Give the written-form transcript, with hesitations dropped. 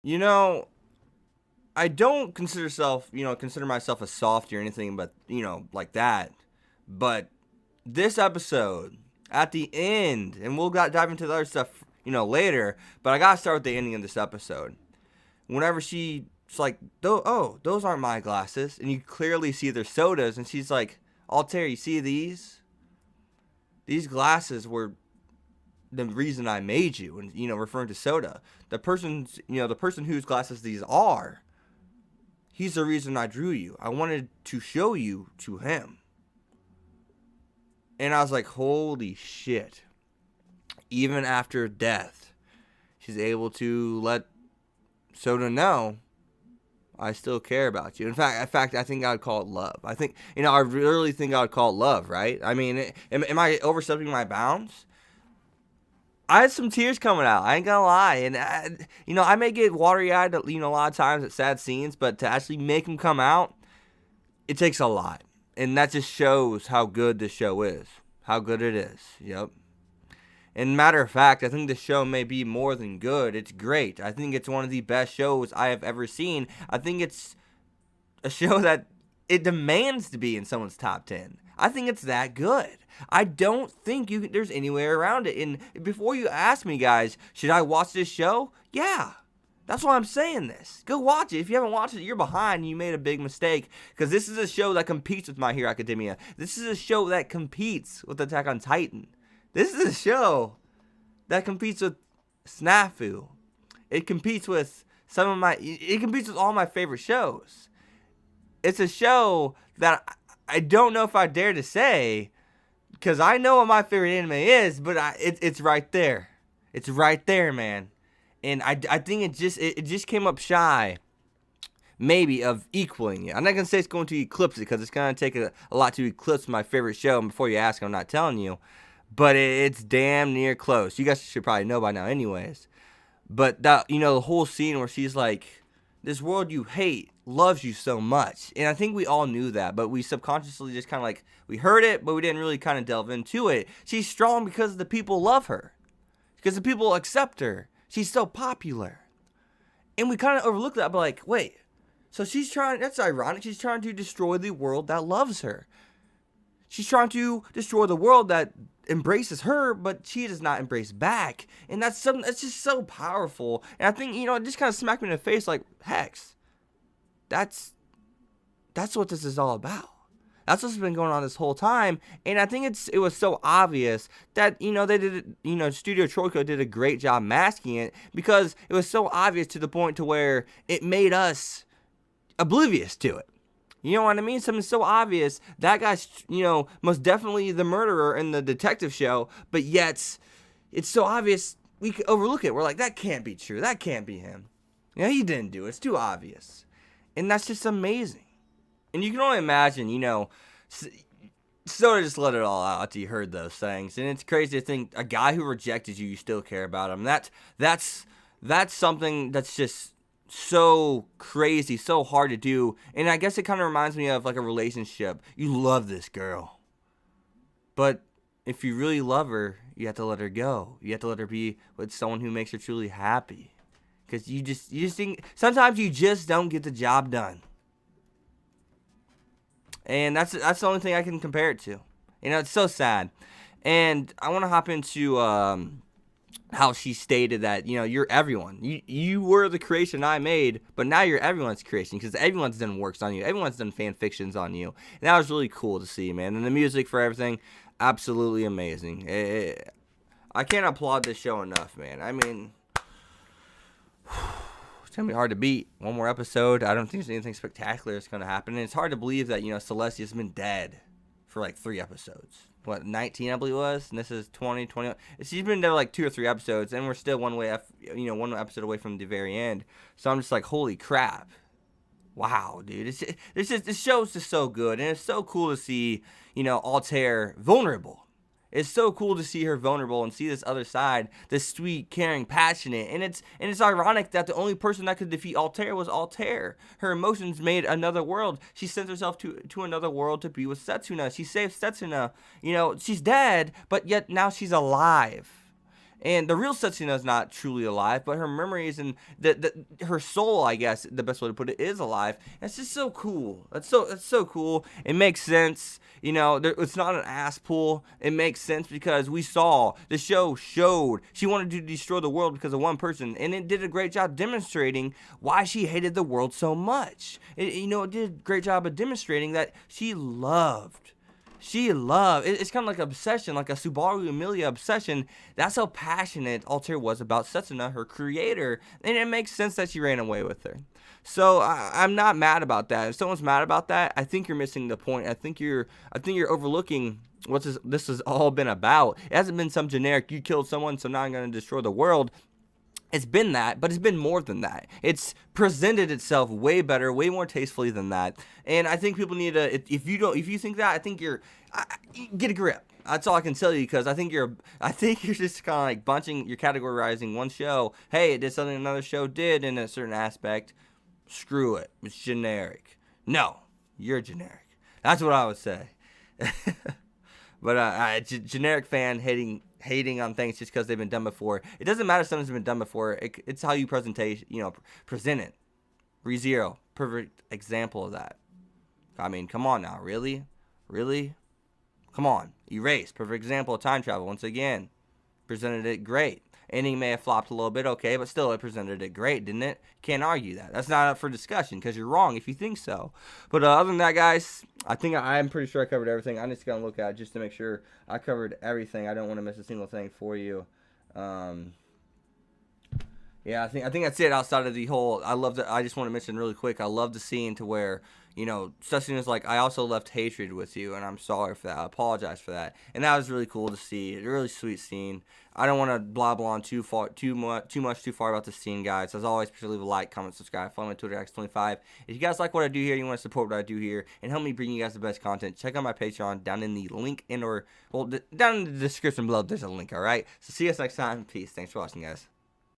You know, I don't consider myself a softy or anything, but like that. But this episode at the end, and we'll dive into the other stuff, later. But I gotta start with the ending of this episode. Whenever she's like, "Oh, those aren't my glasses," and you clearly see they're sodas, and she's like, "Altair, you see these? These glasses were the reason I made you," and referring to soda. The person whose glasses these are, he's the reason I drew you. I wanted to show you to him. And I was like, holy shit. Even after death, she's able to let Soda know, I still care about you. In fact, I think I would call it love. I really think I would call it love, right? I mean, am I overstepping my bounds? I had some tears coming out. I ain't gonna lie, and I may get watery eyed, a lot of times at sad scenes, but to actually make them come out, it takes a lot, and that just shows how good this show is, how good it is. Yep. And matter of fact, I think the show may be more than good. It's great. I think it's one of the best shows I have ever seen. I think it's a show that it demands to be in someone's top 10. I think it's that good. I don't think there's any way around it. And before you ask me, guys, should I watch this show? Yeah. That's why I'm saying this. Go watch it. If you haven't watched it, you're behind and you made a big mistake. Because this is a show that competes with My Hero Academia. This is a show that competes with Attack on Titan. This is a show that competes with Snafu. It competes with it competes with all my favorite shows. It's a show that I don't know if I dare to say, because I know what my favorite anime is, but it's right there. It's right there, man. And I think it just came up shy, maybe, of equaling it. I'm not gonna say it's going to eclipse it, because it's gonna take a lot to eclipse my favorite show. And before you ask, I'm not telling you, but it's damn near close. You guys should probably know by now, anyways. But that the whole scene where she's like, "This world you hate loves you so much," and I think we all knew that, but we subconsciously just kind of like, we heard it, but we didn't really kind of delve into it. She's strong because the people love her, because the people accept her. She's so popular, and we kind of overlook that. But like, wait, so she's trying? That's ironic. She's trying to destroy the world that loves her. She's trying to destroy the world that embraces her, but she does not embrace back. And that's something that's just so powerful. And I think, it just kind of smacked me in the face like, Hex, that's what this is all about. That's what's been going on this whole time. And I think it was so obvious that, they did, Studio Troika did a great job masking it, because it was so obvious to the point to where it made us oblivious to it. You know what I mean? Something so obvious. That guy's, most definitely the murderer in the detective show, but yet it's so obvious we could overlook it. We're like, that can't be true. That can't be him. He didn't do it. It's too obvious. And that's just amazing. And you can only imagine, Soda just let it all out after you heard those things. And it's crazy to think a guy who rejected you still care about him. That's something that's just so crazy, so hard to do. And I guess it kind of reminds me of like a relationship. You love this girl, but if you really love her, you have to let her go. You have to let her be with someone who makes her truly happy, because you just think sometimes you just don't get the job done. And that's the only thing I can compare it to. It's so sad. And I want to hop into how she stated that, you're everyone. You were the creation I made, but now you're everyone's creation, because everyone's done works on you. Everyone's done fan fictions on you. And that was really cool to see, man. And the music for everything, absolutely amazing. I can't applaud this show enough, man. I mean, it's going to be hard to beat. One more episode. I don't think there's anything spectacular that's going to happen. And it's hard to believe that, Celestia's been dead for like 3 episodes. 19, I believe it was, and this is 20, 21. She's been there like 2 or 3 episodes, and we're still one episode away from the very end. So I'm just like, holy crap. Wow, dude. This show's just so good, and it's so cool to see, Altair vulnerable. It's so cool to see her vulnerable and see this other side, this sweet, caring, passionate. And it's ironic that the only person that could defeat Altair was Altair. Her emotions made another world. She sent herself to another world to be with Setsuna. She saved Setsuna. She's dead, but yet now she's alive. And the real Setsuna is not truly alive, but her memories and her soul, I guess the best way to put it, is alive. And it's just so cool. It's so cool. It makes sense. You know, it's not an ass pull. It makes sense because we saw the show showed she wanted to destroy the world because of one person, and it did a great job demonstrating why she hated the world so much. It did a great job of demonstrating that she loved. It's kind of like an obsession, like a Subaru Emilia obsession. That's how passionate Altair was about Setsuna, her creator, and it makes sense that she ran away with her. So I'm not mad about that. If someone's mad about that, I think you're missing the point. I think you're overlooking what this has all been about. It hasn't been some generic, you killed someone, so now I'm going to destroy the world. It's been that, but it's been more than that. It's presented itself way better, way more tastefully than that. And I think people need to, if you think that, I think get a grip. That's all I can tell you, because I think you're just kind of like you're categorizing one show. Hey, it did something another show did in a certain aspect. Screw it. It's generic. No, you're generic. That's what I would say. But generic fan hating on things just because they've been done before. It doesn't matter if something's been done before. It's how you present it. ReZero, perfect example of that. I mean, come on now, really? Come on. Erase, perfect example of time travel. Once again, presented it great. Ending may have flopped a little bit, okay, but still it presented it great, didn't it? Can't argue that. That's not up for discussion, because you're wrong if you think so. But other than that, guys, I think I'm pretty sure I covered everything. I'm just going to look at it just to make sure I covered everything. I don't want to miss a single thing for you. Yeah, I think that's it. Outside of the whole, I just want to mention really quick, I love the scene to where, Setsuna's like, I also left hatred with you, and I'm sorry for that. I apologize for that. And that was really cool to see. A really sweet scene. I don't want to blah on too much too far about this scene, guys. As always, please leave a like, comment, subscribe, follow me on Twitter, X25. If you guys like what I do here, you want to support what I do here, and help me bring you guys the best content, check out my Patreon down in the link down in the description below. There's a link, all right? So see you guys next time. Peace. Thanks for watching, guys.